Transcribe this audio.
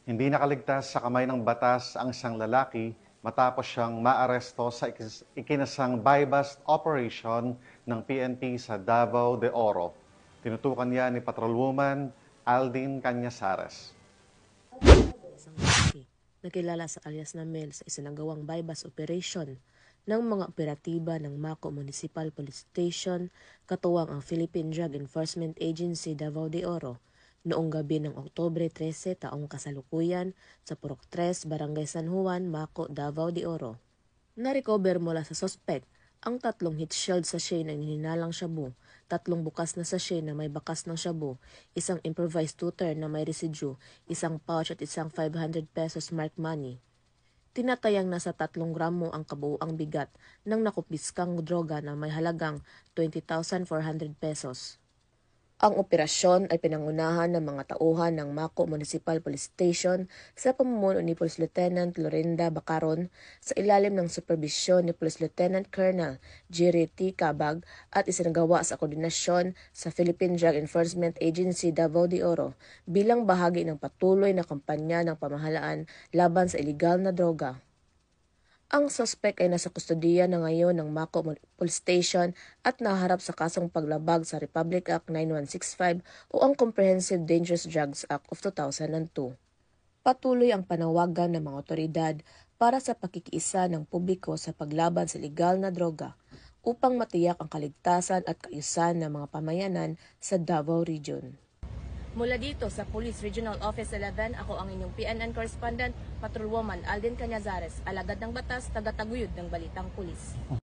Hindi nakaligtas sa kamay ng batas ang isang lalaki matapos siyang maaresto sa ikinasang buy-bust operation ng PNP sa Davao de Oro. Tinutukan yan ni Patrolwoman Aldin Cañazares. Isang lalaki na kilala sa alias na Mel sa isinagawang buy-bust operation ng mga operatiba ng Mako Municipal Police Station katuwang ang Philippine Drug Enforcement Agency Davao de Oro noong gabi ng Oktubre 13 taong kasalukuyan sa Purok 3, Barangay San Juan, Mako, Davao de Oro. Na-recover mula sa suspect ang 3 heat shield sachet na hininalang shabu, 3 bukas na sachet na may bakas ng shabu, isang improvised tutor na may residue, isang pouch at isang 500 pesos marked money. Tinatayang nasa 3 gramo ang kabuuang bigat ng nakupiskang droga na may halagang 20,400 pesos. Ang operasyon ay pinangunahan ng mga tauhan ng Mako Municipal Police Station sa pamumuno ni Police Lieutenant Lorinda Bacaron sa ilalim ng superbisyon ni Police Lieutenant Colonel Jerry T. Cabag at isinagawa sa koordinasyon sa Philippine Drug Enforcement Agency Davao de Oro bilang bahagi ng patuloy na kampanya ng pamahalaan laban sa iligal na droga. Ang suspect ay nasa kustodiya na ngayon ng Mako Police Station at naharap sa kasong paglabag sa Republic Act 9165 o ang Comprehensive Dangerous Drugs Act of 2002. Patuloy ang panawagan ng mga otoridad para sa pakikiisa ng publiko sa paglaban sa legal na droga upang matiyak ang kaligtasan at kaayusan ng mga pamayanan sa Davao Region. Mula dito sa Police Regional Office 11, ako ang inyong PNN correspondent, Patrolwoman Aldin Cañazares, alagad ng batas, taga-taguyod ng Balitang Pulis.